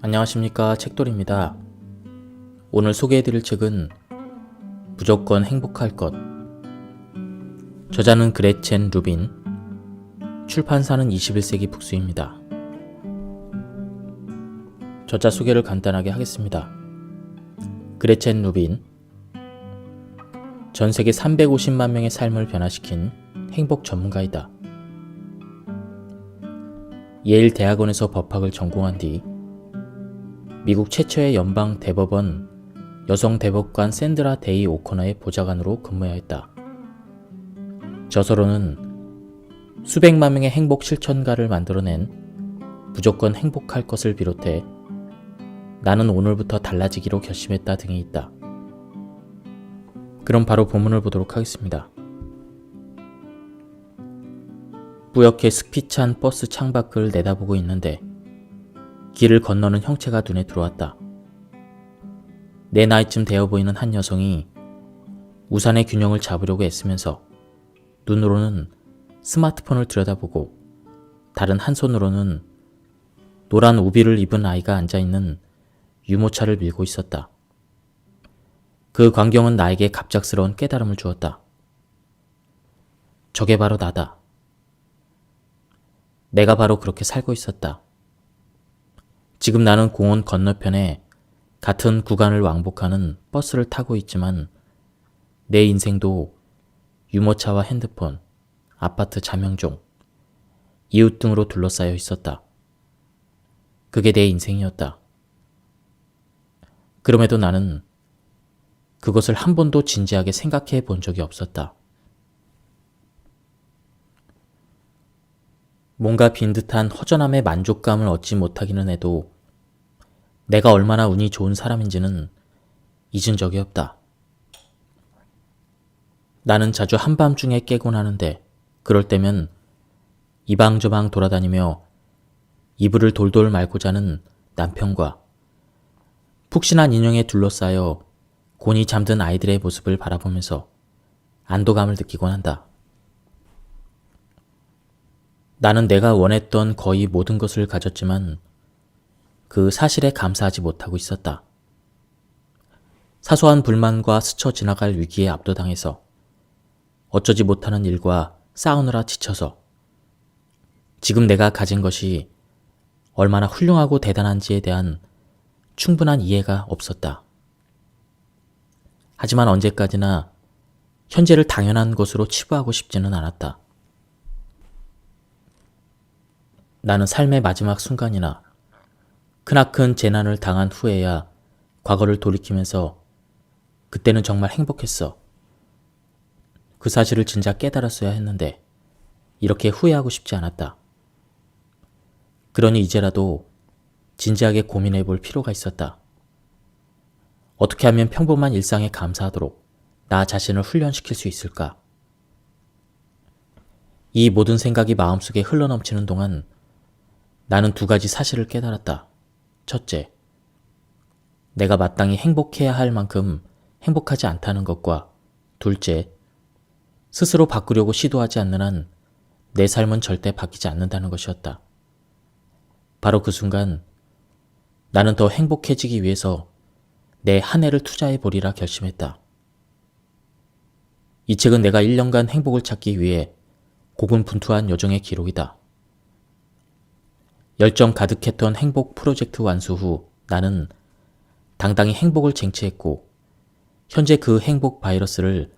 안녕하십니까, 책돌입니다. 오늘 소개해드릴 책은 무조건 행복할 것. 저자는 그레첸 루빈, 출판사는 21세기 북스입니다. 저자 소개를 간단하게 하겠습니다. 그레첸 루빈, 전 세계 350만 명의 삶을 변화시킨 행복 전문가이다. 예일 대학원에서 법학을 전공한 뒤 미국 최초의 연방 대법원 여성 대법관 샌드라 데이 오코너의 보좌관으로 근무하였다. 저서로는 수백만 명의 행복 실천가를 만들어낸 무조건 행복할 것을 비롯해 나는 오늘부터 달라지기로 결심했다 등이 있다. 그럼 바로 본문을 보도록 하겠습니다. 뿌옇게 습기 찬 버스 창밖을 내다보고 있는데 길을 건너는 형체가 눈에 들어왔다. 내 나이쯤 되어 보이는 한 여성이 우산의 균형을 잡으려고 애쓰면서 눈으로는 스마트폰을 들여다보고 다른 한 손으로는 노란 우비를 입은 아이가 앉아있는 유모차를 밀고 있었다. 그 광경은 나에게 갑작스러운 깨달음을 주었다. 저게 바로 나다. 내가 바로 그렇게 살고 있었다. 지금 나는 공원 건너편에 같은 구간을 왕복하는 버스를 타고 있지만 내 인생도 유모차와 핸드폰, 아파트 자명종, 이웃 등으로 둘러싸여 있었다. 그게 내 인생이었다. 그럼에도 나는 그것을 한 번도 진지하게 생각해 본 적이 없었다. 뭔가 빈 듯한 허전함의 만족감을 얻지 못하기는 해도 내가 얼마나 운이 좋은 사람인지는 잊은 적이 없다. 나는 자주 한밤중에 깨곤 하는데 그럴 때면 이방저방 돌아다니며 이불을 돌돌 말고 자는 남편과 푹신한 인형에 둘러싸여 곤히 잠든 아이들의 모습을 바라보면서 안도감을 느끼곤 한다. 나는 내가 원했던 거의 모든 것을 가졌지만 그 사실에 감사하지 못하고 있었다. 사소한 불만과 스쳐 지나갈 위기에 압도당해서 어쩌지 못하는 일과 싸우느라 지쳐서 지금 내가 가진 것이 얼마나 훌륭하고 대단한지에 대한 충분한 이해가 없었다. 하지만 언제까지나 현재를 당연한 것으로 치부하고 싶지는 않았다. 나는 삶의 마지막 순간이나 크나큰 재난을 당한 후에야 과거를 돌이키면서 그때는 정말 행복했어. 그 사실을 진작 깨달았어야 했는데 이렇게 후회하고 싶지 않았다. 그러니 이제라도 진지하게 고민해 볼 필요가 있었다. 어떻게 하면 평범한 일상에 감사하도록 나 자신을 훈련시킬 수 있을까? 이 모든 생각이 마음속에 흘러넘치는 동안 나는 두 가지 사실을 깨달았다. 첫째, 내가 마땅히 행복해야 할 만큼 행복하지 않다는 것과 둘째, 스스로 바꾸려고 시도하지 않는 한 내 삶은 절대 바뀌지 않는다는 것이었다. 바로 그 순간 나는 더 행복해지기 위해서 내 한 해를 투자해 보리라 결심했다. 이 책은 내가 1년간 행복을 찾기 위해 고군분투한 여정의 기록이다. 열정 가득했던 행복 프로젝트 완수 후 나는 당당히 행복을 쟁취했고 현재 그 행복 바이러스를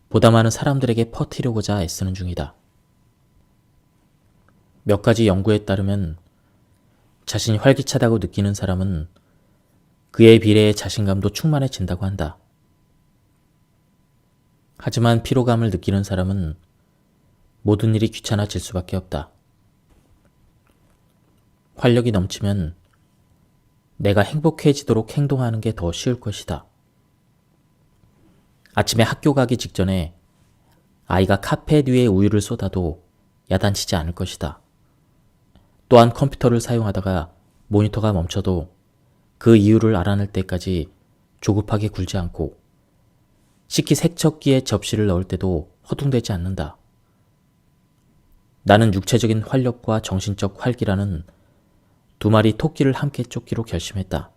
보다 많은 사람들에게 퍼뜨리고자 애쓰는 중이다. 몇 가지 연구에 따르면 자신이 활기차다고 느끼는 사람은 그에 비례해 자신감도 충만해진다고 한다. 하지만 피로감을 느끼는 사람은 모든 일이 귀찮아질 수밖에 없다. 활력이 넘치면 내가 행복해지도록 행동하는 게 더 쉬울 것이다. 아침에 학교 가기 직전에 아이가 카페 위에 우유를 쏟아도 야단치지 않을 것이다. 또한 컴퓨터를 사용하다가 모니터가 멈춰도 그 이유를 알아낼 때까지 조급하게 굴지 않고 식기세척기에 접시를 넣을 때도 허둥대지 않는다. 나는 육체적인 활력과 정신적 활기라는 두 마리 토끼를 함께 쫓기로 결심했다.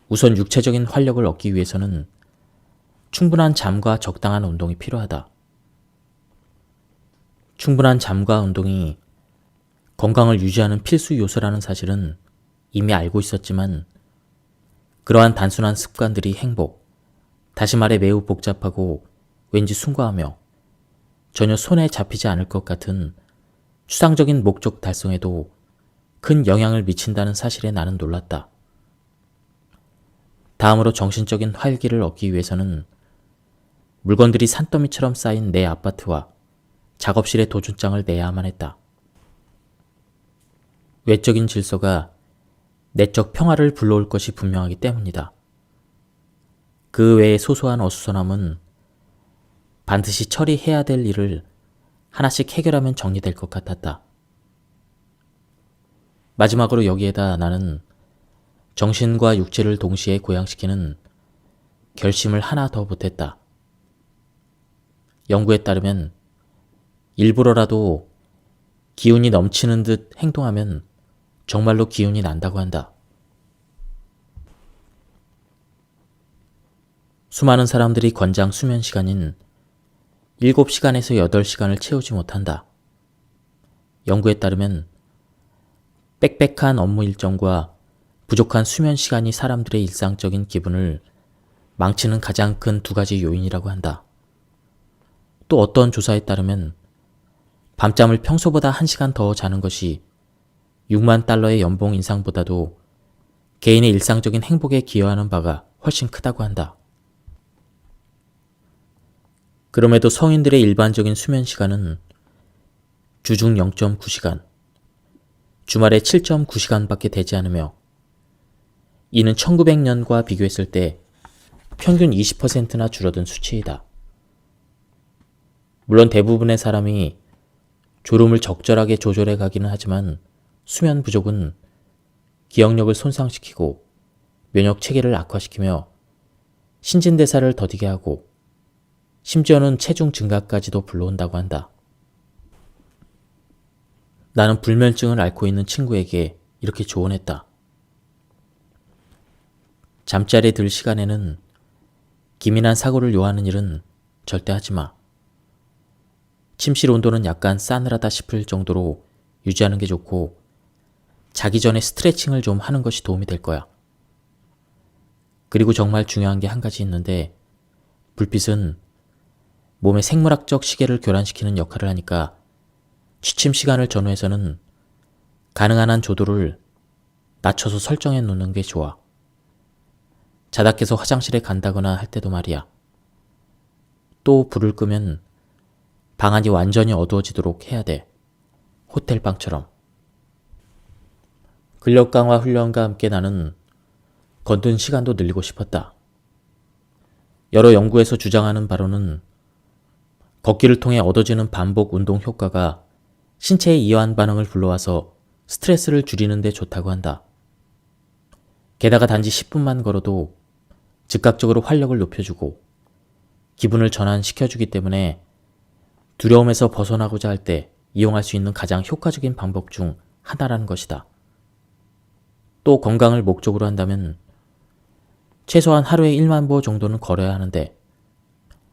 우선 육체적인 활력을 얻기 위해서는 충분한 잠과 적당한 운동이 필요하다. 충분한 잠과 운동이 건강을 유지하는 필수 요소라는 사실은 이미 알고 있었지만 그러한 단순한 습관들이 행복, 다시 말해 매우 복잡하고 왠지 숭고하며 전혀 손에 잡히지 않을 것 같은 추상적인 목적 달성에도 큰 영향을 미친다는 사실에 나는 놀랐다. 다음으로 정신적인 활기를 얻기 위해서는 물건들이 산더미처럼 쌓인 내 아파트와 작업실의 도준장을 내야만 했다. 외적인 질서가 내적 평화를 불러올 것이 분명하기 때문이다. 그 외의 소소한 어수선함은 반드시 처리해야 될 일을 하나씩 해결하면 정리될 것 같았다. 마지막으로 여기에다 나는 정신과 육체를 동시에 고양시키는 결심을 하나 더 보탰다. 연구에 따르면 일부러라도 기운이 넘치는 듯 행동하면 정말로 기운이 난다고 한다. 수많은 사람들이 권장 수면 시간인 7시간에서 8시간을 채우지 못한다. 연구에 따르면 빽빽한 업무 일정과 부족한 수면 시간이 사람들의 일상적인 기분을 망치는 가장 큰 두 가지 요인이라고 한다. 또 어떤 조사에 따르면 밤잠을 평소보다 1시간 더 자는 것이 6만 달러의 연봉 인상보다도 개인의 일상적인 행복에 기여하는 바가 훨씬 크다고 한다. 그럼에도 성인들의 일반적인 수면 시간은 주중 0.9시간, 주말에 7.9시간밖에 되지 않으며 이는 1900년과 비교했을 때 평균 20%나 줄어든 수치이다. 물론 대부분의 사람이 졸음을 적절하게 조절해 가기는 하지만 수면 부족은 기억력을 손상시키고 면역 체계를 악화시키며 신진대사를 더디게 하고 심지어는 체중 증가까지도 불러온다고 한다. 나는 불면증을 앓고 있는 친구에게 이렇게 조언했다. 잠자리에 들 시간에는 기민한 사고를 요하는 일은 절대 하지 마. 침실 온도는 약간 싸늘하다 싶을 정도로 유지하는 게 좋고 자기 전에 스트레칭을 좀 하는 것이 도움이 될 거야. 그리고 정말 중요한 게 한 가지 있는데 불빛은 몸의 생물학적 시계를 교란시키는 역할을 하니까 취침 시간을 전후해서는 가능한 한 조도를 낮춰서 설정해 놓는 게 좋아. 자다 깨서 화장실에 간다거나 할 때도 말이야. 또 불을 끄면 방 안이 완전히 어두워지도록 해야 돼. 호텔방처럼. 근력 강화 훈련과 함께 나는 걷는 시간도 늘리고 싶었다. 여러 연구에서 주장하는 바로는 걷기를 통해 얻어지는 반복 운동 효과가 신체의 이완 반응을 불러와서 스트레스를 줄이는 데 좋다고 한다. 게다가 단지 10분만 걸어도 즉각적으로 활력을 높여주고 기분을 전환시켜주기 때문에 두려움에서 벗어나고자 할 때 이용할 수 있는 가장 효과적인 방법 중 하나라는 것이다. 또 건강을 목적으로 한다면 최소한 하루에 1만 보 정도는 걸어야 하는데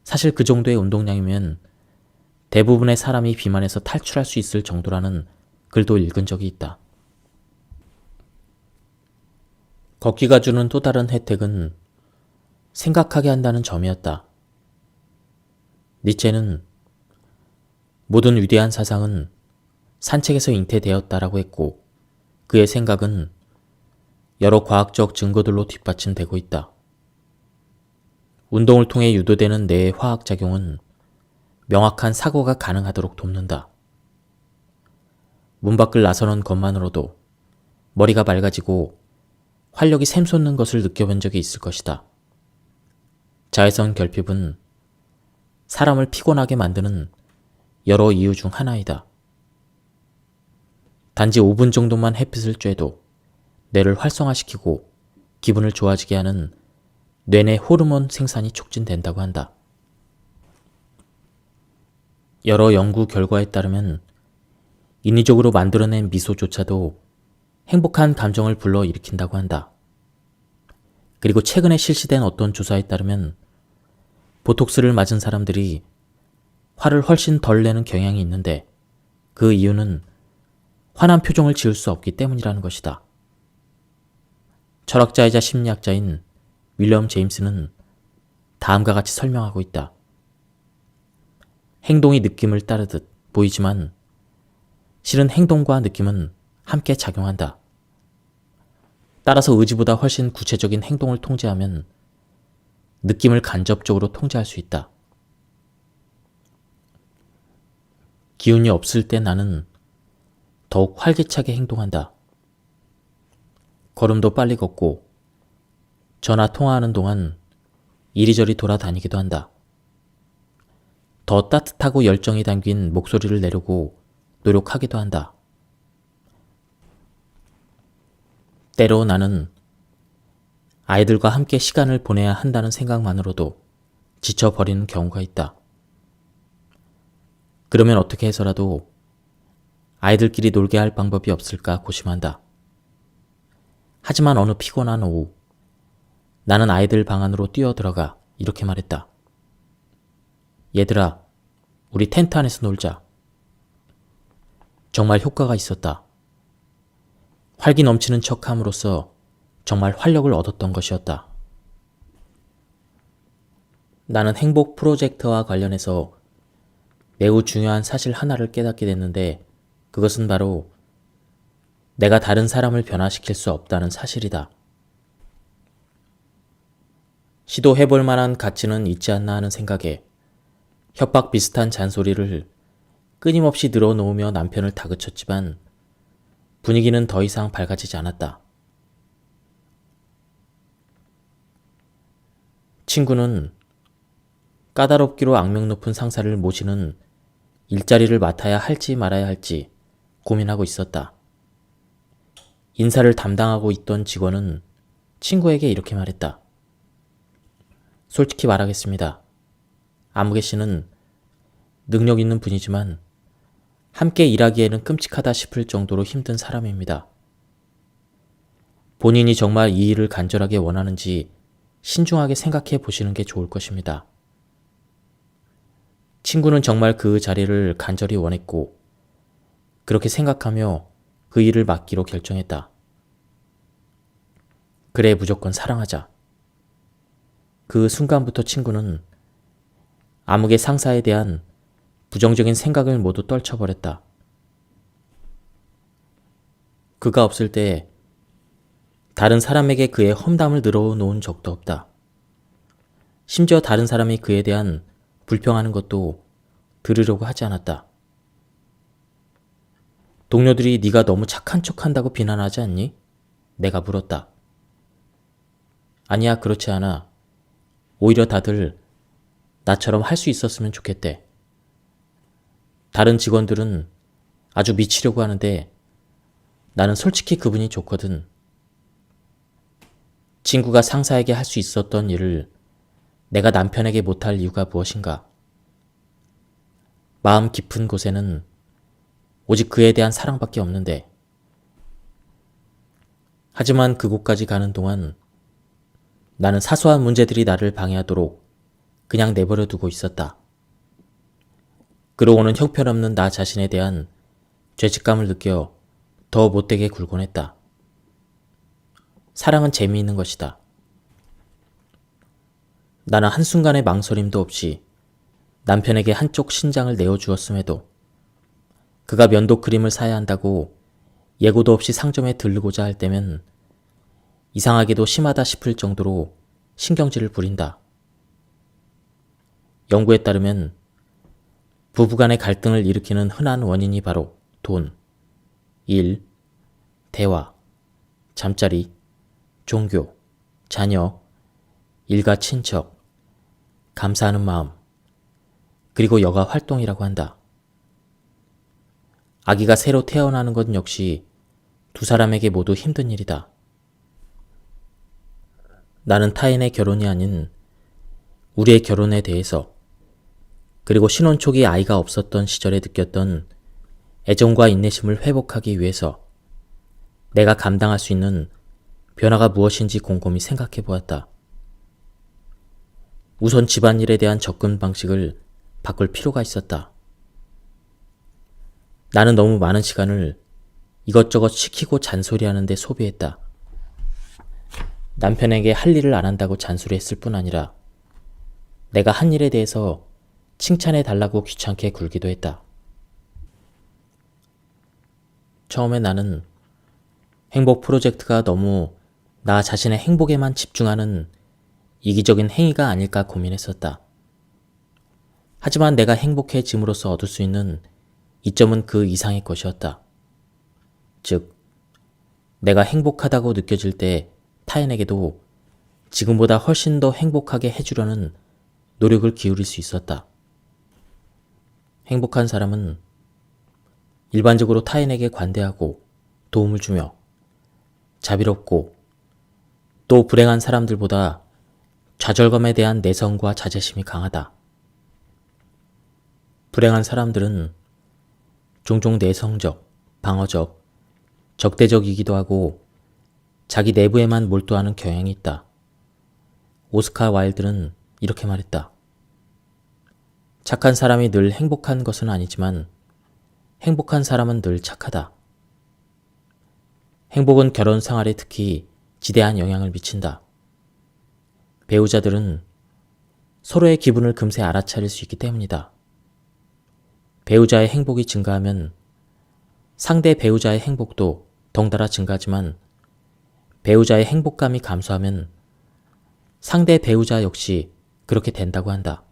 사실 그 정도의 운동량이면 대부분의 사람이 비만에서 탈출할 수 있을 정도라는 글도 읽은 적이 있다. 걷기가 주는 또 다른 혜택은 생각하게 한다는 점이었다. 니체는 모든 위대한 사상은 산책에서 잉태되었다라고 했고 그의 생각은 여러 과학적 증거들로 뒷받침되고 있다. 운동을 통해 유도되는 뇌의 화학작용은 명확한 사고가 가능하도록 돕는다. 문 밖을 나서는 것만으로도 머리가 맑아지고 활력이 샘솟는 것을 느껴본 적이 있을 것이다. 자외선 결핍은 사람을 피곤하게 만드는 여러 이유 중 하나이다. 단지 5분 정도만 햇빛을 쬐도 뇌를 활성화시키고 기분을 좋아지게 하는 뇌내 호르몬 생산이 촉진된다고 한다. 여러 연구 결과에 따르면 인위적으로 만들어낸 미소조차도 행복한 감정을 불러일으킨다고 한다. 그리고 최근에 실시된 어떤 조사에 따르면 보톡스를 맞은 사람들이 화를 훨씬 덜 내는 경향이 있는데 그 이유는 화난 표정을 지을 수 없기 때문이라는 것이다. 철학자이자 심리학자인 윌리엄 제임스는 다음과 같이 설명하고 있다. 행동이 느낌을 따르듯 보이지만 실은 행동과 느낌은 함께 작용한다. 따라서 의지보다 훨씬 구체적인 행동을 통제하면 느낌을 간접적으로 통제할 수 있다. 기운이 없을 때 나는 더욱 활기차게 행동한다. 걸음도 빨리 걷고 전화 통화하는 동안 이리저리 돌아다니기도 한다. 더 따뜻하고 열정이 담긴 목소리를 내려고 노력하기도 한다. 때로 나는 아이들과 함께 시간을 보내야 한다는 생각만으로도 지쳐버리는 경우가 있다. 그러면 어떻게 해서라도 아이들끼리 놀게 할 방법이 없을까 고심한다. 하지만 어느 피곤한 오후 나는 아이들 방 안으로 뛰어들어가 이렇게 말했다. 얘들아, 우리 텐트 안에서 놀자. 정말 효과가 있었다. 활기 넘치는 척함으로써 정말 활력을 얻었던 것이었다. 나는 행복 프로젝트와 관련해서 매우 중요한 사실 하나를 깨닫게 됐는데 그것은 바로 내가 다른 사람을 변화시킬 수 없다는 사실이다. 시도해볼 만한 가치는 있지 않나 하는 생각에 협박 비슷한 잔소리를 끊임없이 늘어놓으며 남편을 다그쳤지만 분위기는 더 이상 밝아지지 않았다. 친구는 까다롭기로 악명 높은 상사를 모시는 일자리를 맡아야 할지 말아야 할지 고민하고 있었다. 인사를 담당하고 있던 직원은 친구에게 이렇게 말했다. 솔직히 말하겠습니다. 아무개 씨는 능력 있는 분이지만 함께 일하기에는 끔찍하다 싶을 정도로 힘든 사람입니다. 본인이 정말 이 일을 간절하게 원하는지 신중하게 생각해 보시는 게 좋을 것입니다. 친구는 정말 그 자리를 간절히 원했고 그렇게 생각하며 그 일을 맡기로 결정했다. 그래, 무조건 사랑하자. 그 순간부터 친구는 아무개 상사에 대한 부정적인 생각을 모두 떨쳐버렸다. 그가 없을 때 다른 사람에게 그의 험담을 늘어놓은 적도 없다. 심지어 다른 사람이 그에 대한 불평하는 것도 들으려고 하지 않았다. 동료들이 네가 너무 착한 척한다고 비난하지 않니? 내가 물었다. 아니야, 그렇지 않아. 오히려 다들 나처럼 할 수 있었으면 좋겠대. 다른 직원들은 아주 미치려고 하는데 나는 솔직히 그분이 좋거든. 친구가 상사에게 할 수 있었던 일을 내가 남편에게 못할 이유가 무엇인가? 마음 깊은 곳에는 오직 그에 대한 사랑밖에 없는데. 하지만 그곳까지 가는 동안 나는 사소한 문제들이 나를 방해하도록 그냥 내버려 두고 있었다. 그러고는 형편없는 나 자신에 대한 죄책감을 느껴 더 못되게 굴곤 했다. 사랑은 재미있는 것이다. 나는 한순간의 망설임도 없이 남편에게 한쪽 신장을 내어주었음에도 그가 면도 크림을 사야 한다고 예고도 없이 상점에 들르고자 할 때면 이상하게도 심하다 싶을 정도로 신경질을 부린다. 연구에 따르면 부부간의 갈등을 일으키는 흔한 원인이 바로 돈, 일, 대화, 잠자리, 종교, 자녀, 일가 친척, 감사하는 마음, 그리고 여가 활동이라고 한다. 아기가 새로 태어나는 것 역시 두 사람에게 모두 힘든 일이다. 나는 타인의 결혼이 아닌 우리의 결혼에 대해서 그리고 신혼 초기 아이가 없었던 시절에 느꼈던 애정과 인내심을 회복하기 위해서 내가 감당할 수 있는 변화가 무엇인지 곰곰이 생각해 보았다. 우선 집안일에 대한 접근 방식을 바꿀 필요가 있었다. 나는 너무 많은 시간을 이것저것 시키고 잔소리하는 데 소비했다. 남편에게 할 일을 안 한다고 잔소리했을 뿐 아니라 내가 한 일에 대해서 칭찬해 달라고 귀찮게 굴기도 했다. 처음에 나는 행복 프로젝트가 너무 나 자신의 행복에만 집중하는 이기적인 행위가 아닐까 고민했었다. 하지만 내가 행복해짐으로써 얻을 수 있는 이점은 그 이상의 것이었다. 즉, 내가 행복하다고 느껴질 때 타인에게도 지금보다 훨씬 더 행복하게 해주려는 노력을 기울일 수 있었다. 행복한 사람은 일반적으로 타인에게 관대하고 도움을 주며 자비롭고 또 불행한 사람들보다 좌절감에 대한 내성과 자제심이 강하다. 불행한 사람들은 종종 내성적, 방어적, 적대적이기도 하고 자기 내부에만 몰두하는 경향이 있다. 오스카 와일드는 이렇게 말했다. 착한 사람이 늘 행복한 것은 아니지만 행복한 사람은 늘 착하다. 행복은 결혼 생활에 특히 지대한 영향을 미친다. 배우자들은 서로의 기분을 금세 알아차릴 수 있기 때문이다. 배우자의 행복이 증가하면 상대 배우자의 행복도 덩달아 증가하지만 배우자의 행복감이 감소하면 상대 배우자 역시 그렇게 된다고 한다.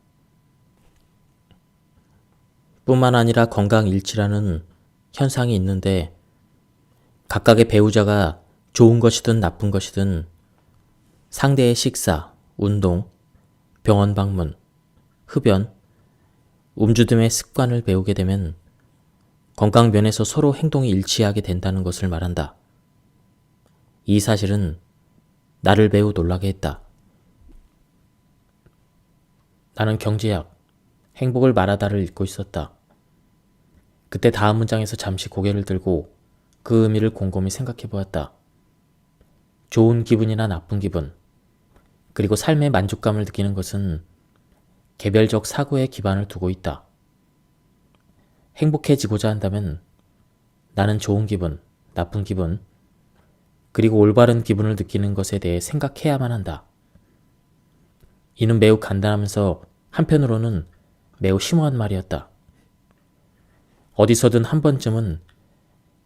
뿐만 아니라 건강일치라는 현상이 있는데 각각의 배우자가 좋은 것이든 나쁜 것이든 상대의 식사, 운동, 병원 방문, 흡연, 음주 등의 습관을 배우게 되면 건강 면에서 서로 행동이 일치하게 된다는 것을 말한다. 이 사실은 나를 매우 놀라게 했다. 나는 경제학, 행복을 말하다를 읽고 있었다. 그때 다음 문장에서 잠시 고개를 들고 그 의미를 곰곰이 생각해 보았다. 좋은 기분이나 나쁜 기분, 그리고 삶의 만족감을 느끼는 것은 개별적 사고에 기반을 두고 있다. 행복해지고자 한다면 나는 좋은 기분, 나쁜 기분, 그리고 올바른 기분을 느끼는 것에 대해 생각해야만 한다. 이는 매우 간단하면서 한편으로는 매우 심오한 말이었다. 어디서든 한 번쯤은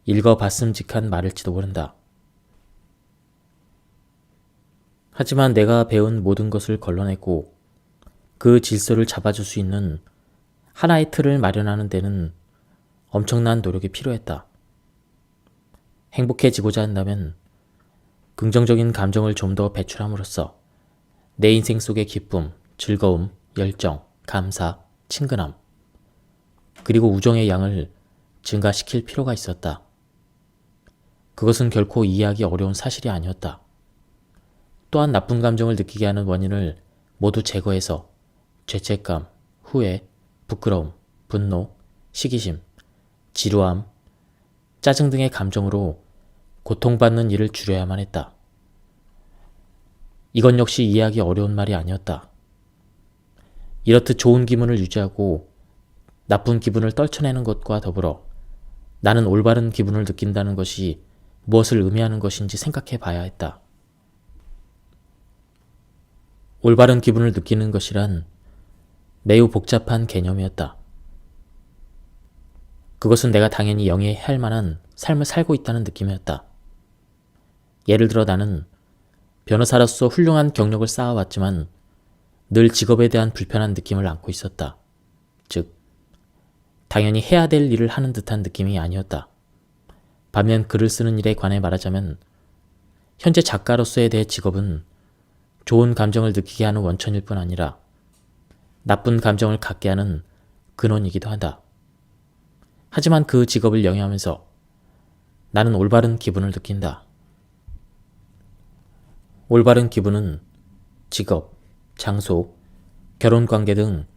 읽어봤음직한 말일지도 모른다. 하지만 내가 배운 모든 것을 걸러내고 그 질서를 잡아줄 수 있는 하나의 틀을 마련하는 데는 엄청난 노력이 필요했다. 행복해지고자 한다면 긍정적인 감정을 좀 더 배출함으로써 내 인생 속의 기쁨, 즐거움, 열정, 감사, 친근함, 그리고 우정의 양을 증가시킬 필요가 있었다. 그것은 결코 이해하기 어려운 사실이 아니었다. 또한 나쁜 감정을 느끼게 하는 원인을 모두 제거해서 죄책감, 후회, 부끄러움, 분노, 시기심, 지루함, 짜증 등의 감정으로 고통받는 일을 줄여야만 했다. 이건 역시 이해하기 어려운 말이 아니었다. 이렇듯 좋은 기분을 유지하고 나쁜 기분을 떨쳐내는 것과 더불어 나는 올바른 기분을 느낀다는 것이 무엇을 의미하는 것인지 생각해 봐야 했다. 올바른 기분을 느끼는 것이란 매우 복잡한 개념이었다. 그것은 내가 당연히 영위해야 할 만한 삶을 살고 있다는 느낌이었다. 예를 들어 나는 변호사로서 훌륭한 경력을 쌓아왔지만 늘 직업에 대한 불편한 느낌을 안고 있었다. 즉, 당연히 해야 될 일을 하는 듯한 느낌이 아니었다. 반면 글을 쓰는 일에 관해 말하자면 현재 작가로서의 내 직업은 좋은 감정을 느끼게 하는 원천일 뿐 아니라 나쁜 감정을 갖게 하는 근원이기도 하다. 하지만 그 직업을 영위하면서 나는 올바른 기분을 느낀다. 올바른 기분은 직업, 장소, 결혼관계 등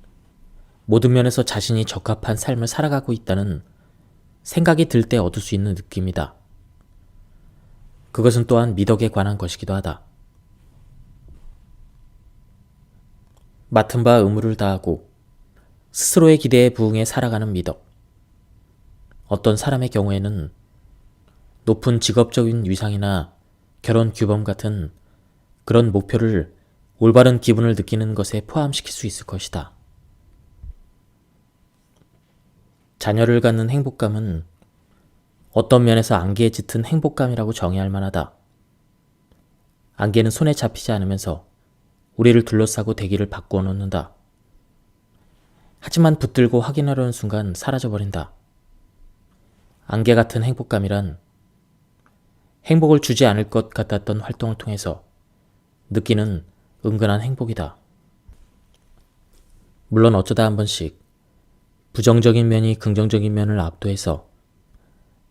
모든 면에서 자신이 적합한 삶을 살아가고 있다는 생각이 들 때 얻을 수 있는 느낌이다. 그것은 또한 미덕에 관한 것이기도 하다. 맡은 바 의무를 다하고 스스로의 기대에 부응해 살아가는 미덕. 어떤 사람의 경우에는 높은 직업적인 위상이나 결혼 규범 같은 그런 목표를 올바른 기분을 느끼는 것에 포함시킬 수 있을 것이다. 자녀를 갖는 행복감은 어떤 면에서 안개에 짙은 행복감이라고 정의할 만하다. 안개는 손에 잡히지 않으면서 우리를 둘러싸고 대기를 바꾸어 놓는다. 하지만 붙들고 확인하려는 순간 사라져버린다. 안개 같은 행복감이란 행복을 주지 않을 것 같았던 활동을 통해서 느끼는 은근한 행복이다. 물론 어쩌다 한 번씩 부정적인 면이 긍정적인 면을 압도해서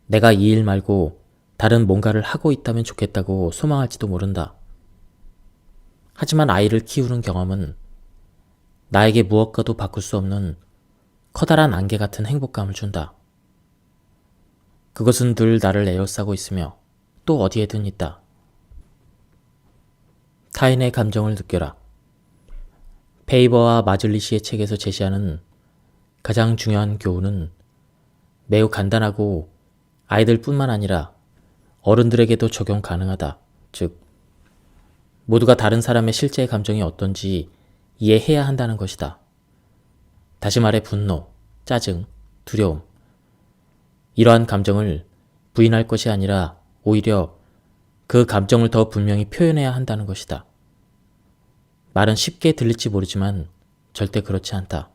내가 이 일 말고 다른 뭔가를 하고 있다면 좋겠다고 소망할지도 모른다. 하지만 아이를 키우는 경험은 나에게 무엇과도 바꿀 수 없는 커다란 안개 같은 행복감을 준다. 그것은 늘 나를 에워싸고 있으며 또 어디에든 있다. 타인의 감정을 느껴라. 페이버와 마즐리시의 책에서 제시하는 가장 중요한 교훈은 매우 간단하고 아이들뿐만 아니라 어른들에게도 적용 가능하다. 즉, 모두가 다른 사람의 실제 감정이 어떤지 이해해야 한다는 것이다. 다시 말해 분노, 짜증, 두려움. 이러한 감정을 부인할 것이 아니라 오히려 그 감정을 더 분명히 표현해야 한다는 것이다. 말은 쉽게 들릴지 모르지만 절대 그렇지 않다.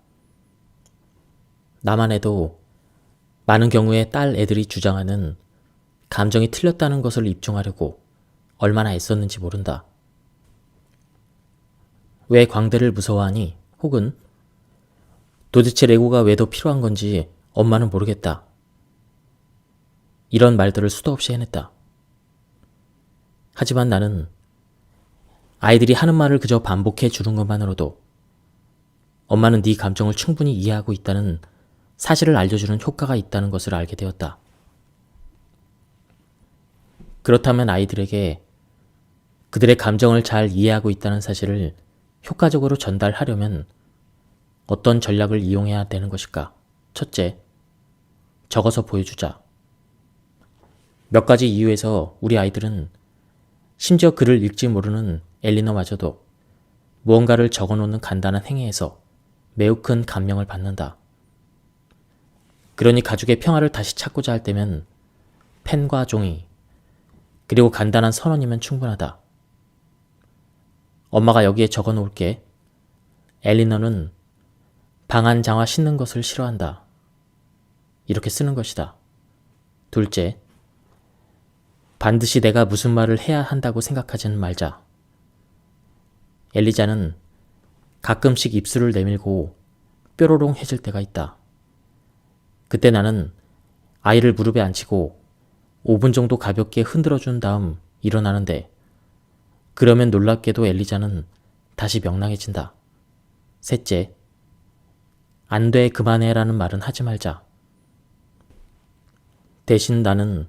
나만 해도 많은 경우에 딸 애들이 주장하는 감정이 틀렸다는 것을 입증하려고 얼마나 애썼는지 모른다. 왜 광대를 무서워하니? 혹은 도대체 레고가 왜 더 필요한 건지 엄마는 모르겠다. 이런 말들을 수도 없이 해냈다. 하지만 나는 아이들이 하는 말을 그저 반복해 주는 것만으로도 엄마는 네 감정을 충분히 이해하고 있다는 사실을 알려주는 효과가 있다는 것을 알게 되었다. 그렇다면 아이들에게 그들의 감정을 잘 이해하고 있다는 사실을 효과적으로 전달하려면 어떤 전략을 이용해야 되는 것일까? 첫째, 적어서 보여주자. 몇 가지 이유에서 우리 아이들은 심지어 글을 읽지 모르는 엘리너마저도 무언가를 적어놓는 간단한 행위에서 매우 큰 감명을 받는다. 그러니 가족의 평화를 다시 찾고자 할 때면 펜과 종이, 그리고 간단한 선언이면 충분하다. 엄마가 여기에 적어 놓을게. 엘리너는 방한 장화 신는 것을 싫어한다. 이렇게 쓰는 것이다. 둘째, 반드시 내가 무슨 말을 해야 한다고 생각하지는 말자. 엘리자는 가끔씩 입술을 내밀고 뾰로롱해질 때가 있다. 그때 나는 아이를 무릎에 앉히고 5분 정도 가볍게 흔들어준 다음 일어나는데, 그러면 놀랍게도 엘리자는 다시 명랑해진다. 셋째, 안 돼, 그만해라는 말은 하지 말자. 대신 나는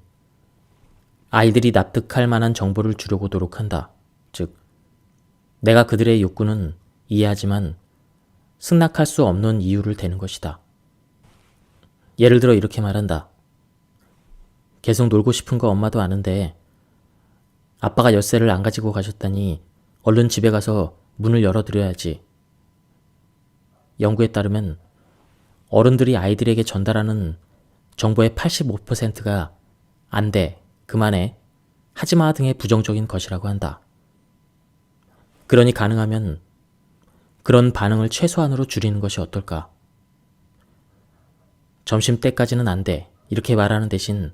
아이들이 납득할 만한 정보를 주려고 노력한다. 즉, 내가 그들의 욕구는 이해하지만 승낙할 수 없는 이유를 대는 것이다. 예를 들어 이렇게 말한다. 계속 놀고 싶은 거 엄마도 아는데 아빠가 열쇠를 안 가지고 가셨다니 얼른 집에 가서 문을 열어드려야지. 연구에 따르면 어른들이 아이들에게 전달하는 정보의 85%가 안 돼, 그만해, 하지마 등의 부정적인 것이라고 한다. 그러니 가능하면 그런 반응을 최소한으로 줄이는 것이 어떨까? 점심 때까지는 안 돼, 이렇게 말하는 대신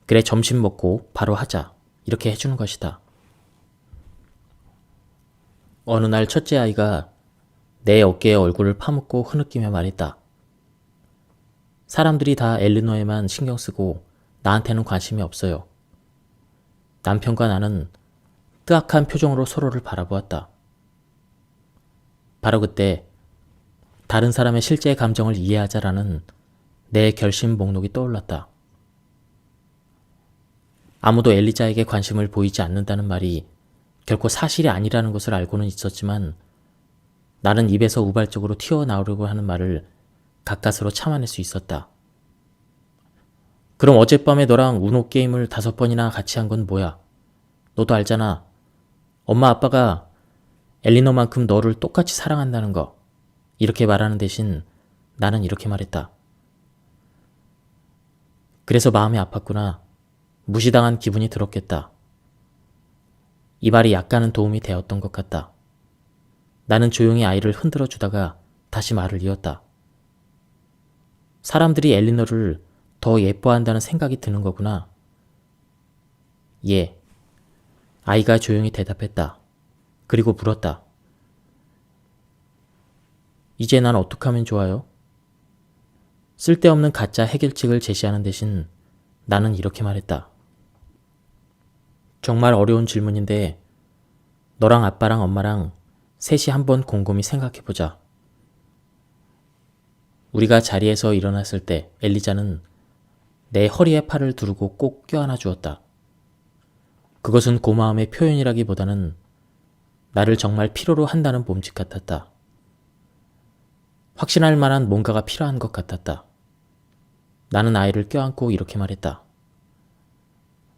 그래, 점심 먹고 바로 하자, 이렇게 해주는 것이다. 어느 날 첫째 아이가 내 어깨에 얼굴을 파묻고 흐느끼며 말했다. 사람들이 다 엘리너에만 신경 쓰고 나한테는 관심이 없어요. 남편과 나는 뜨악한 표정으로 서로를 바라보았다. 바로 그때 다른 사람의 실제 감정을 이해하자라는 내 결심 목록이 떠올랐다. 아무도 엘리자에게 관심을 보이지 않는다는 말이 결코 사실이 아니라는 것을 알고는 있었지만 나는 입에서 우발적으로 튀어나오려고 하는 말을 가까스로 참아낼 수 있었다. 그럼 어젯밤에 너랑 우노 게임을 5번이나 같이 한 건 뭐야? 너도 알잖아. 엄마 아빠가 엘리너만큼 너를 똑같이 사랑한다는 거. 이렇게 말하는 대신 나는 이렇게 말했다. 그래서 마음이 아팠구나. 무시당한 기분이 들었겠다. 이 말이 약간은 도움이 되었던 것 같다. 나는 조용히 아이를 흔들어 주다가 다시 말을 이었다. 사람들이 엘리너를 더 예뻐한다는 생각이 드는 거구나. 예. 아이가 조용히 대답했다. 그리고 물었다. 이제 난 어떻게 하면 좋아요? 쓸데없는 가짜 해결책을 제시하는 대신 나는 이렇게 말했다. 정말 어려운 질문인데 너랑 아빠랑 엄마랑 셋이 한번 곰곰이 생각해보자. 우리가 자리에서 일어났을 때 엘리자는 내 허리에 팔을 두르고 꼭 껴안아 주었다. 그것은 고마움의 표현이라기보다는 나를 정말 필요로 한다는 몸짓 같았다. 확신할 만한 뭔가가 필요한 것 같았다. 나는 아이를 껴안고 이렇게 말했다.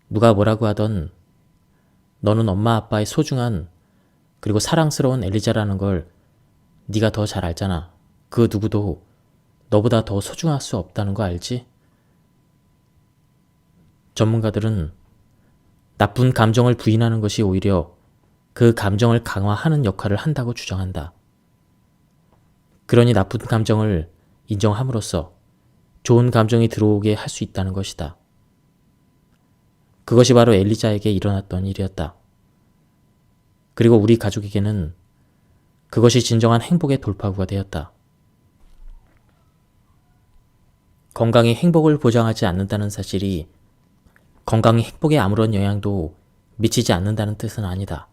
누가 뭐라고 하던 너는 엄마 아빠의 소중한 그리고 사랑스러운 엘리자라는 걸 네가 더 잘 알잖아. 그 누구도 너보다 더 소중할 수 없다는 거 알지? 전문가들은 나쁜 감정을 부인하는 것이 오히려 그 감정을 강화하는 역할을 한다고 주장한다. 그러니 나쁜 감정을 인정함으로써 좋은 감정이 들어오게 할 수 있다는 것이다. 그것이 바로 엘리자에게 일어났던 일이었다. 그리고 우리 가족에게는 그것이 진정한 행복의 돌파구가 되었다. 건강이 행복을 보장하지 않는다는 사실이 건강이 행복에 아무런 영향도 미치지 않는다는 뜻은 아니다.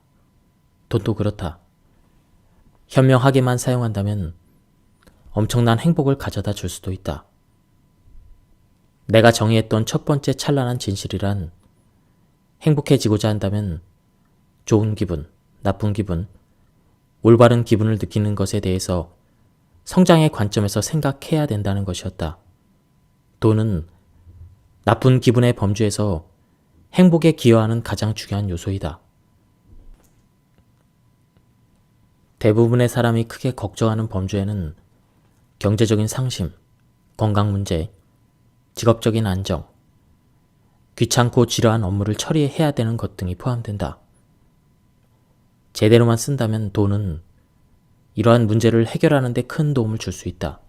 돈도 그렇다. 현명하게만 사용한다면 엄청난 행복을 가져다 줄 수도 있다. 내가 정의했던 첫 번째 찬란한 진실이란 행복해지고자 한다면 좋은 기분, 나쁜 기분, 올바른 기분을 느끼는 것에 대해서 성장의 관점에서 생각해야 된다는 것이었다. 돈은 나쁜 기분의 범주에서 행복에 기여하는 가장 중요한 요소이다. 대부분의 사람이 크게 걱정하는 범주에는 경제적인 상심, 건강 문제, 직업적인 안정, 귀찮고 지루한 업무를 처리해야 되는 것 등이 포함된다. 제대로만 쓴다면 돈은 이러한 문제를 해결하는 데 큰 도움을 줄 수 있다.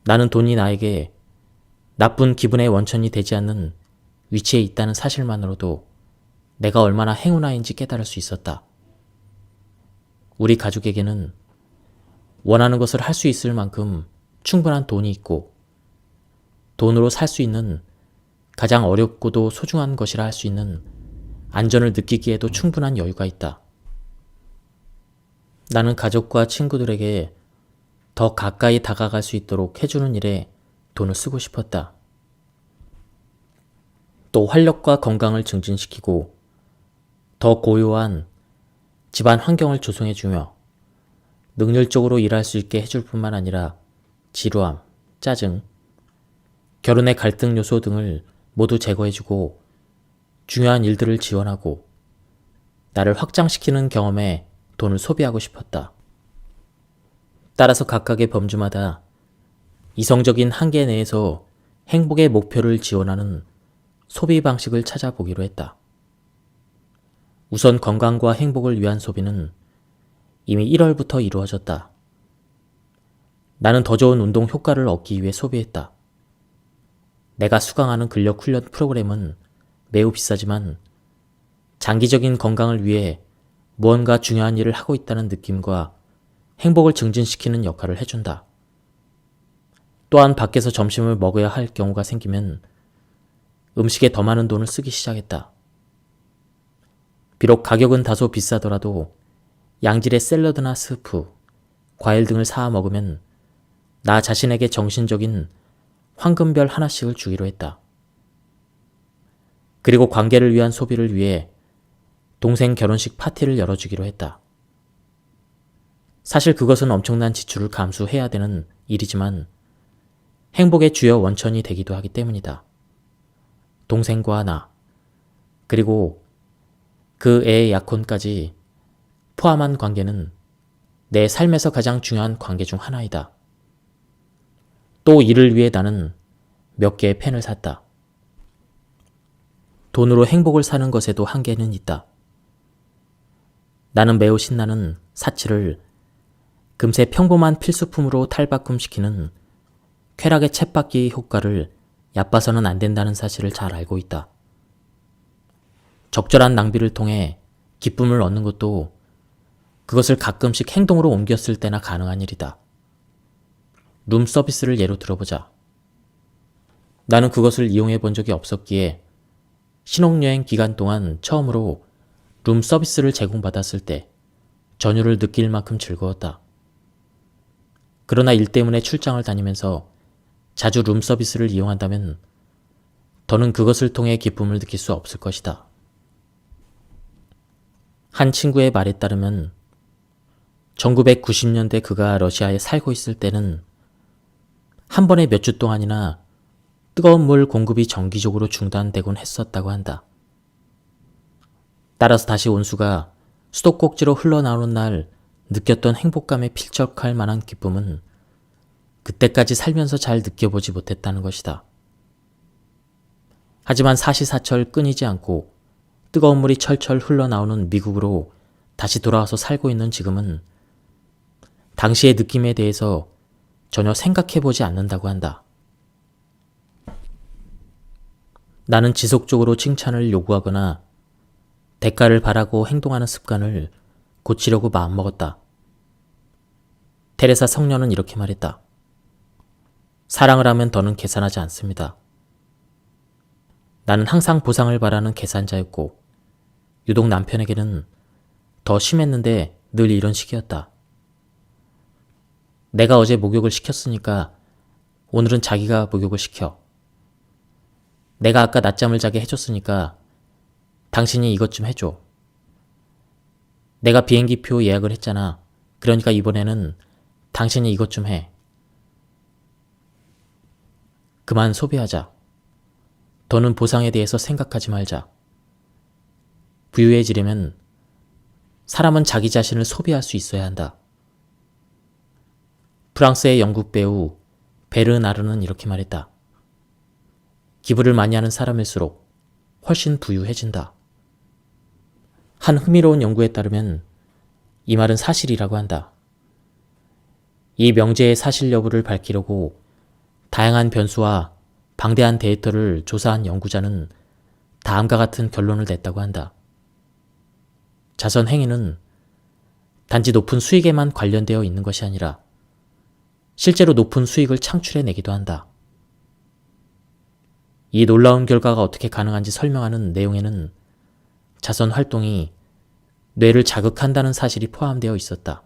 나는 돈이 나에게 나쁜 기분의 원천이 되지 않는 위치에 있다는 사실만으로도 내가 얼마나 행운아인지 깨달을 수 있었다. 우리 가족에게는 원하는 것을 할 수 있을 만큼 충분한 돈이 있고 돈으로 살 수 있는 가장 어렵고도 소중한 것이라 할 수 있는 안전을 느끼기에도 충분한 여유가 있다. 나는 가족과 친구들에게 더 가까이 다가갈 수 있도록 해주는 일에 돈을 쓰고 싶었다. 또 활력과 건강을 증진시키고 더 고요한 집안 환경을 조성해주며 능률적으로 일할 수 있게 해줄 뿐만 아니라 지루함, 짜증, 결혼의 갈등 요소 등을 모두 제거해주고 중요한 일들을 지원하고 나를 확장시키는 경험에 돈을 소비하고 싶었다. 따라서 각각의 범주마다 이성적인 한계 내에서 행복의 목표를 지원하는 소비 방식을 찾아보기로 했다. 우선 건강과 행복을 위한 소비는 이미 1월부터 이루어졌다. 나는 더 좋은 운동 효과를 얻기 위해 소비했다. 내가 수강하는 근력 훈련 프로그램은 매우 비싸지만 장기적인 건강을 위해 무언가 중요한 일을 하고 있다는 느낌과 행복을 증진시키는 역할을 해준다. 또한 밖에서 점심을 먹어야 할 경우가 생기면 음식에 더 많은 돈을 쓰기 시작했다. 비록 가격은 다소 비싸더라도 양질의 샐러드나 스프, 과일 등을 사 먹으면 나 자신에게 정신적인 황금별 하나씩을 주기로 했다. 그리고 관계를 위한 소비를 위해 동생 결혼식 파티를 열어주기로 했다. 사실 그것은 엄청난 지출을 감수해야 되는 일이지만 행복의 주요 원천이 되기도 하기 때문이다. 동생과 나, 그리고 그 애의 약혼까지 포함한 관계는 내 삶에서 가장 중요한 관계 중 하나이다. 또 이를 위해 나는 몇 개의 펜을 샀다. 돈으로 행복을 사는 것에도 한계는 있다. 나는 매우 신나는 사치를 금세 평범한 필수품으로 탈바꿈시키는 쾌락의 쳇바퀴 효과를 얕봐서는 안 된다는 사실을 잘 알고 있다. 적절한 낭비를 통해 기쁨을 얻는 것도 그것을 가끔씩 행동으로 옮겼을 때나 가능한 일이다. 룸 서비스를 예로 들어보자. 나는 그것을 이용해 본 적이 없었기에 신혼여행 기간 동안 처음으로 룸 서비스를 제공받았을 때 전율을 느낄 만큼 즐거웠다. 그러나 일 때문에 출장을 다니면서 자주 룸 서비스를 이용한다면 더는 그것을 통해 기쁨을 느낄 수 없을 것이다. 한 친구의 말에 따르면 1990년대 그가 러시아에 살고 있을 때는 한 번에 몇 주 동안이나 뜨거운 물 공급이 정기적으로 중단되곤 했었다고 한다. 따라서 다시 온수가 수도꼭지로 흘러나오는 날 느꼈던 행복감에 필적할 만한 기쁨은 그때까지 살면서 잘 느껴보지 못했다는 것이다. 하지만 사시사철 끊이지 않고 뜨거운 물이 철철 흘러나오는 미국으로 다시 돌아와서 살고 있는 지금은 당시의 느낌에 대해서 전혀 생각해보지 않는다고 한다. 나는 지속적으로 칭찬을 요구하거나 대가를 바라고 행동하는 습관을 고치려고 마음먹었다. 테레사 성녀는 이렇게 말했다. 사랑을 하면 더는 계산하지 않습니다. 나는 항상 보상을 바라는 계산자였고 유독 남편에게는 더 심했는데 늘 이런 식이었다. 내가 어제 목욕을 시켰으니까 오늘은 자기가 목욕을 시켜. 내가 아까 낮잠을 자게 해줬으니까 당신이 이것 좀 해줘. 내가 비행기표 예약을 했잖아. 그러니까 이번에는 당신이 이것 좀 해. 그만 소비하자. 더는 보상에 대해서 생각하지 말자. 부유해지려면 사람은 자기 자신을 소비할 수 있어야 한다. 프랑스의 영국 배우 베르나르는 이렇게 말했다. 기부를 많이 하는 사람일수록 훨씬 부유해진다. 한 흥미로운 연구에 따르면 이 말은 사실이라고 한다. 이 명제의 사실 여부를 밝히려고 다양한 변수와 방대한 데이터를 조사한 연구자는 다음과 같은 결론을 냈다고 한다. 자선 행위는 단지 높은 수익에만 관련되어 있는 것이 아니라 실제로 높은 수익을 창출해내기도 한다. 이 놀라운 결과가 어떻게 가능한지 설명하는 내용에는 자선 활동이 뇌를 자극한다는 사실이 포함되어 있었다.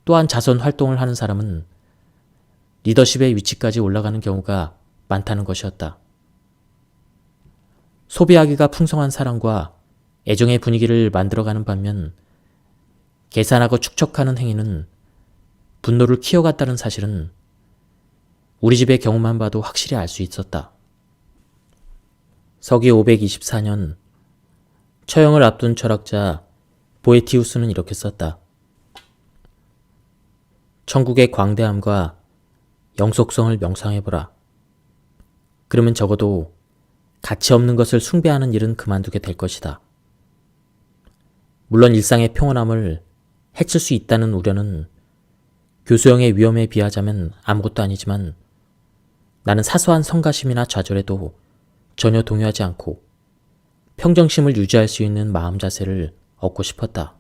또한 자선 활동을 하는 사람은 리더십의 위치까지 올라가는 경우가 많다는 것이었다. 소비하기가 풍성한 사람과 애정의 분위기를 만들어가는 반면 계산하고 축적하는 행위는 분노를 키워갔다는 사실은 우리 집의 경우만 봐도 확실히 알 수 있었다. 서기 524년 처형을 앞둔 철학자 보에티우스는 이렇게 썼다. 천국의 광대함과 영속성을 명상해보라. 그러면 적어도 가치 없는 것을 숭배하는 일은 그만두게 될 것이다. 물론 일상의 평온함을 해칠 수 있다는 우려는 교수형의 위험에 비하자면 아무것도 아니지만 나는 사소한 성가심이나 좌절에도 전혀 동요하지 않고 평정심을 유지할 수 있는 마음 자세를 얻고 싶었다.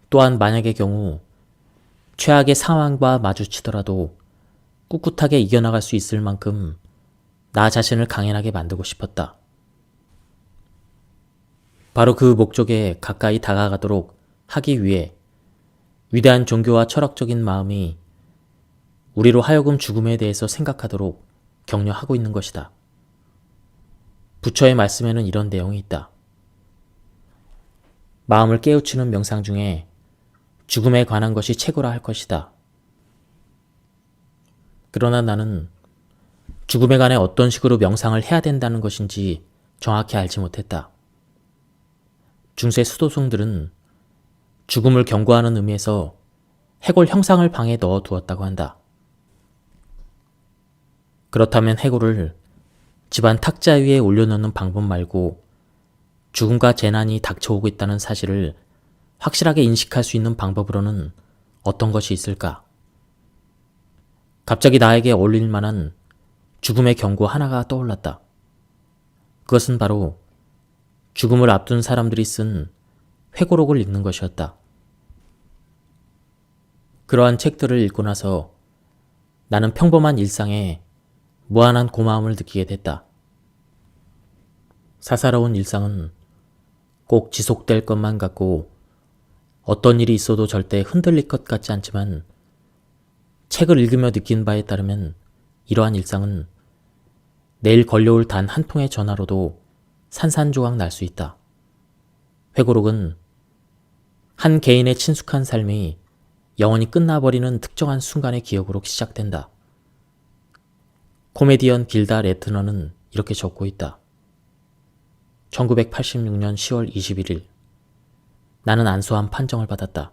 또한 만약의 경우 최악의 상황과 마주치더라도 꿋꿋하게 이겨나갈 수 있을 만큼 나 자신을 강인하게 만들고 싶었다. 바로 그 목적에 가까이 다가가도록 하기 위해 위대한 종교와 철학적인 마음이 우리로 하여금 죽음에 대해서 생각하도록 격려하고 있는 것이다. 부처의 말씀에는 이런 내용이 있다. 마음을 깨우치는 명상 중에 죽음에 관한 것이 최고라 할 것이다. 그러나 나는 죽음에 관해 어떤 식으로 명상을 해야 된다는 것인지 정확히 알지 못했다. 중세 수도승들은 죽음을 경고하는 의미에서 해골 형상을 방에 넣어 두었다고 한다. 그렇다면 해골을 집안 탁자 위에 올려놓는 방법 말고 죽음과 재난이 닥쳐오고 있다는 사실을 확실하게 인식할 수 있는 방법으로는 어떤 것이 있을까? 갑자기 나에게 어울릴 만한 죽음의 경고 하나가 떠올랐다. 그것은 바로 죽음을 앞둔 사람들이 쓴 회고록을 읽는 것이었다. 그러한 책들을 읽고 나서 나는 평범한 일상에 무한한 고마움을 느끼게 됐다. 사사로운 일상은 꼭 지속될 것만 같고 어떤 일이 있어도 절대 흔들릴 것 같지 않지만 책을 읽으며 느낀 바에 따르면 이러한 일상은 내일 걸려올 단 한 통의 전화로도 산산조각 날 수 있다. 회고록은 한 개인의 친숙한 삶이 영원히 끝나버리는 특정한 순간의 기억으로 시작된다. 코미디언 길다 레트너는 이렇게 적고 있다. 1986년 10월 21일 나는 안소암 판정을 받았다.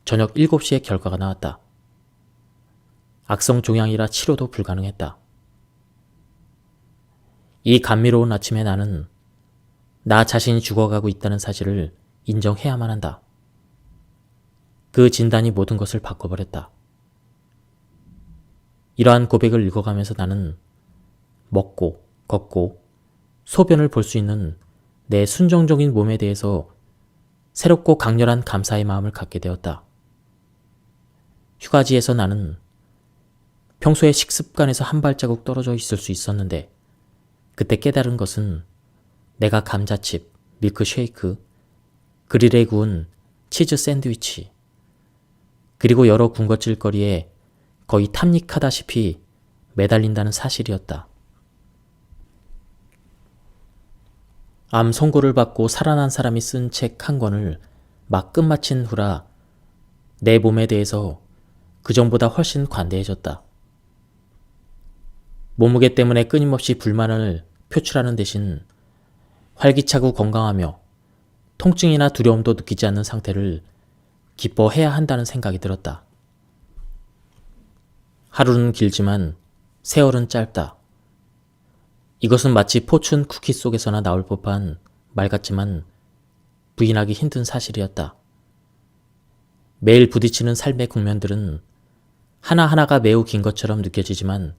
저녁 7시에 결과가 나왔다. 악성 종양이라 치료도 불가능했다. 이 감미로운 아침에 나는 나 자신이 죽어가고 있다는 사실을 인정해야만 한다. 그 진단이 모든 것을 바꿔버렸다. 이러한 고백을 읽어가면서 나는 먹고, 걷고, 소변을 볼 수 있는 내 순정적인 몸에 대해서 새롭고 강렬한 감사의 마음을 갖게 되었다. 휴가지에서 나는 평소의 식습관에서 한 발자국 떨어져 있을 수 있었는데 그때 깨달은 것은 내가 감자칩, 밀크쉐이크, 그릴에 구운 치즈 샌드위치, 그리고 여러 군것질거리에 거의 탐닉하다시피 매달린다는 사실이었다. 암 선고를 받고 살아난 사람이 쓴 책 한 권을 막 끝마친 후라 내 몸에 대해서 그전보다 훨씬 관대해졌다. 몸무게 때문에 끊임없이 불만을 표출하는 대신 활기차고 건강하며 통증이나 두려움도 느끼지 않는 상태를 기뻐해야 한다는 생각이 들었다. 하루는 길지만 세월은 짧다. 이것은 마치 포춘 쿠키 속에서나 나올 법한 말 같지만 부인하기 힘든 사실이었다. 매일 부딪히는 삶의 국면들은 하나하나가 매우 긴 것처럼 느껴지지만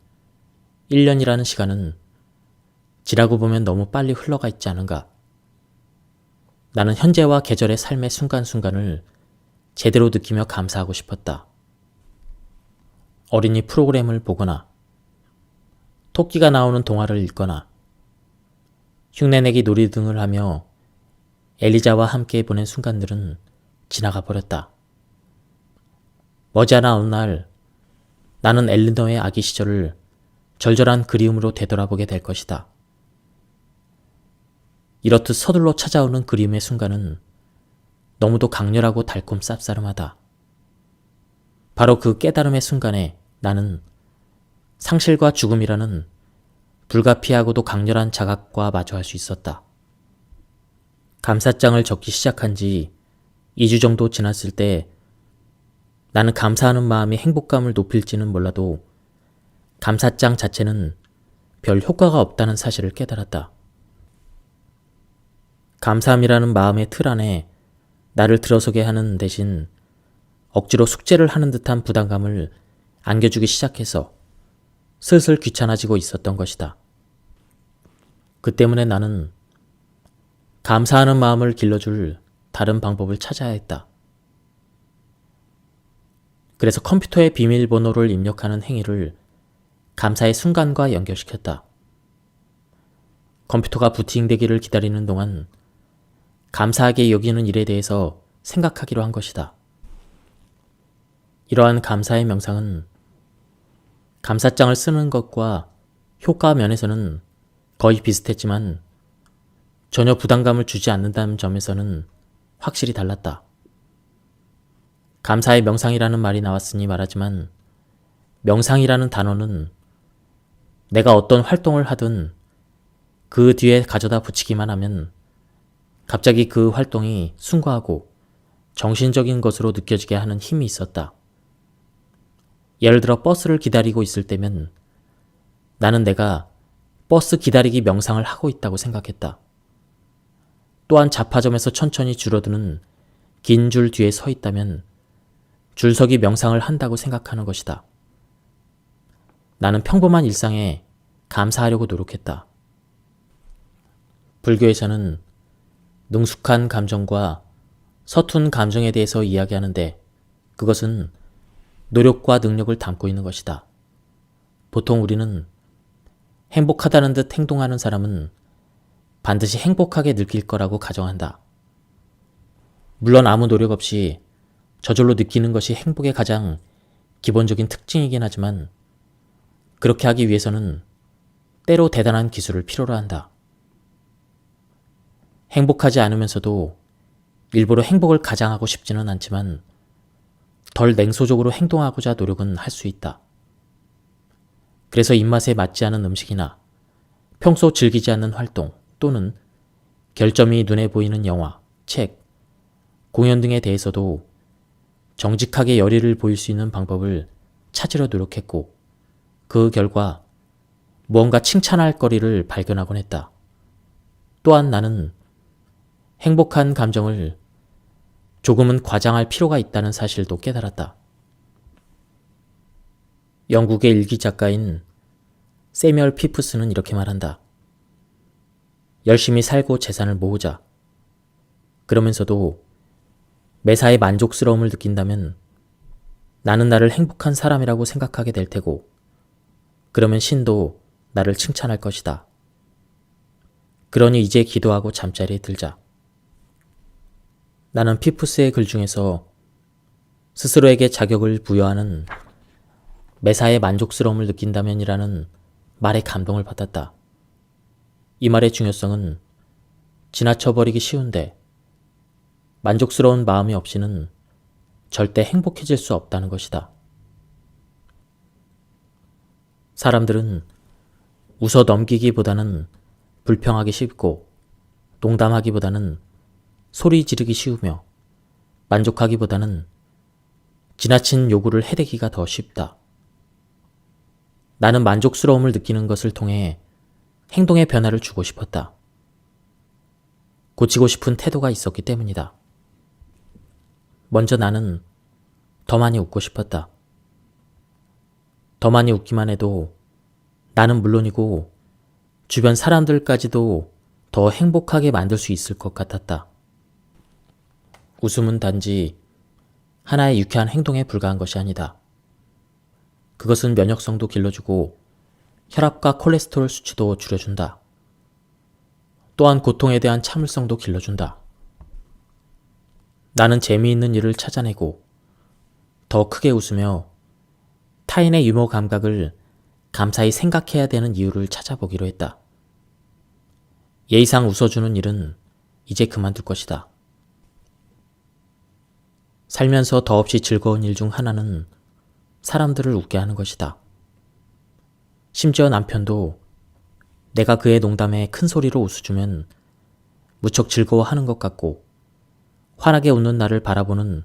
1년이라는 시간은 지나고 보면 너무 빨리 흘러가 있지 않은가. 나는 현재와 계절의 삶의 순간순간을 제대로 느끼며 감사하고 싶었다. 어린이 프로그램을 보거나 토끼가 나오는 동화를 읽거나 흉내내기 놀이 등을 하며 엘리자와 함께 보낸 순간들은 지나가 버렸다. 머지않아 어느 날 나는 엘리너의 아기 시절을 절절한 그리움으로 되돌아보게 될 것이다. 이렇듯 서둘러 찾아오는 그리움의 순간은 너무도 강렬하고 달콤 쌉싸름하다. 바로 그 깨달음의 순간에 나는 상실과 죽음이라는 불가피하고도 강렬한 자각과 마주할 수 있었다. 감사장을 적기 시작한 지 2주 정도 지났을 때 나는 감사하는 마음이 행복감을 높일지는 몰라도 감사장 자체는 별 효과가 없다는 사실을 깨달았다. 감사함이라는 마음의 틀 안에 나를 들어서게 하는 대신 억지로 숙제를 하는 듯한 부담감을 안겨주기 시작해서 슬슬 귀찮아지고 있었던 것이다. 그 때문에 나는 감사하는 마음을 길러줄 다른 방법을 찾아야 했다. 그래서 컴퓨터에 비밀번호를 입력하는 행위를 감사의 순간과 연결시켰다. 컴퓨터가 부팅되기를 기다리는 동안 감사하게 여기는 일에 대해서 생각하기로 한 것이다. 이러한 감사의 명상은 감사장을 쓰는 것과 효과 면에서는 거의 비슷했지만 전혀 부담감을 주지 않는다는 점에서는 확실히 달랐다. 감사의 명상이라는 말이 나왔으니 말하지만 명상이라는 단어는 내가 어떤 활동을 하든 그 뒤에 가져다 붙이기만 하면 갑자기 그 활동이 숭고하고 정신적인 것으로 느껴지게 하는 힘이 있었다. 예를 들어 버스를 기다리고 있을 때면 나는 내가 버스 기다리기 명상을 하고 있다고 생각했다. 또한 잡화점에서 천천히 줄어드는 긴 줄 뒤에 서 있다면 줄서기 명상을 한다고 생각하는 것이다. 나는 평범한 일상에 감사하려고 노력했다. 불교에서는 능숙한 감정과 서툰 감정에 대해서 이야기하는데 그것은 노력과 능력을 담고 있는 것이다. 보통 우리는 행복하다는 듯 행동하는 사람은 반드시 행복하게 느낄 거라고 가정한다. 물론 아무 노력 없이 저절로 느끼는 것이 행복의 가장 기본적인 특징이긴 하지만 그렇게 하기 위해서는 때로 대단한 기술을 필요로 한다. 행복하지 않으면서도 일부러 행복을 가장하고 싶지는 않지만 덜 냉소적으로 행동하고자 노력은 할 수 있다. 그래서 입맛에 맞지 않은 음식이나 평소 즐기지 않는 활동 또는 결점이 눈에 보이는 영화, 책, 공연 등에 대해서도 정직하게 열의를 보일 수 있는 방법을 찾으려 노력했고 그 결과 무언가 칭찬할 거리를 발견하곤 했다. 또한 나는 행복한 감정을 조금은 과장할 필요가 있다는 사실도 깨달았다. 영국의 일기 작가인 세뮤얼 피프스는 이렇게 말한다. 열심히 살고 재산을 모으자. 그러면서도 매사에 만족스러움을 느낀다면 나는 나를 행복한 사람이라고 생각하게 될 테고 그러면 신도 나를 칭찬할 것이다. 그러니 이제 기도하고 잠자리에 들자. 나는 피프스의 글 중에서 스스로에게 자격을 부여하는 매사에 만족스러움을 느낀다면이라는 말에 감동을 받았다. 이 말의 중요성은 지나쳐버리기 쉬운데 만족스러운 마음이 없이는 절대 행복해질 수 없다는 것이다. 사람들은 웃어 넘기기보다는 불평하기 쉽고 농담하기보다는 소리 지르기 쉬우며 만족하기보다는 지나친 요구를 해대기가 더 쉽다. 나는 만족스러움을 느끼는 것을 통해 행동의 변화를 주고 싶었다. 고치고 싶은 태도가 있었기 때문이다. 먼저 나는 더 많이 웃고 싶었다. 더 많이 웃기만 해도 나는 물론이고 주변 사람들까지도 더 행복하게 만들 수 있을 것 같았다. 웃음은 단지 하나의 유쾌한 행동에 불과한 것이 아니다. 그것은 면역성도 길러주고 혈압과 콜레스테롤 수치도 줄여준다. 또한 고통에 대한 참을성도 길러준다. 나는 재미있는 일을 찾아내고 더 크게 웃으며 타인의 유머 감각을 감사히 생각해야 되는 이유를 찾아보기로 했다. 예의상 웃어주는 일은 이제 그만둘 것이다. 살면서 더없이 즐거운 일 중 하나는 사람들을 웃게 하는 것이다. 심지어 남편도 내가 그의 농담에 큰 소리로 웃어주면 무척 즐거워하는 것 같고 환하게 웃는 나를 바라보는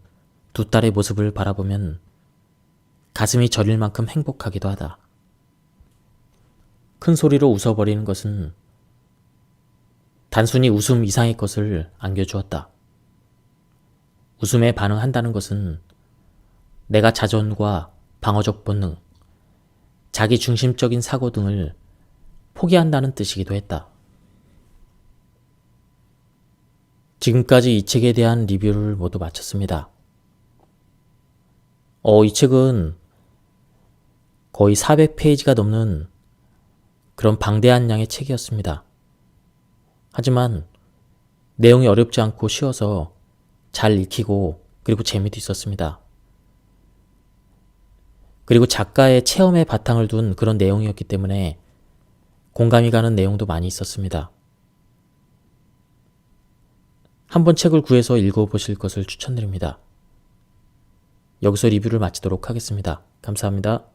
두 딸의 모습을 바라보면 가슴이 저릴 만큼 행복하기도 하다. 큰 소리로 웃어버리는 것은 단순히 웃음 이상의 것을 안겨주었다. 웃음에 반응한다는 것은 내가 자존과 방어적 본능, 자기 중심적인 사고 등을 포기한다는 뜻이기도 했다. 지금까지 이 책에 대한 리뷰를 모두 마쳤습니다. 이 책은 거의 400페이지가 넘는 그런 방대한 양의 책이었습니다. 하지만 내용이 어렵지 않고 쉬워서 잘 읽히고 그리고 재미도 있었습니다. 그리고 작가의 체험에 바탕을 둔 그런 내용이었기 때문에 공감이 가는 내용도 많이 있었습니다. 한번 책을 구해서 읽어보실 것을 추천드립니다. 여기서 리뷰를 마치도록 하겠습니다. 감사합니다.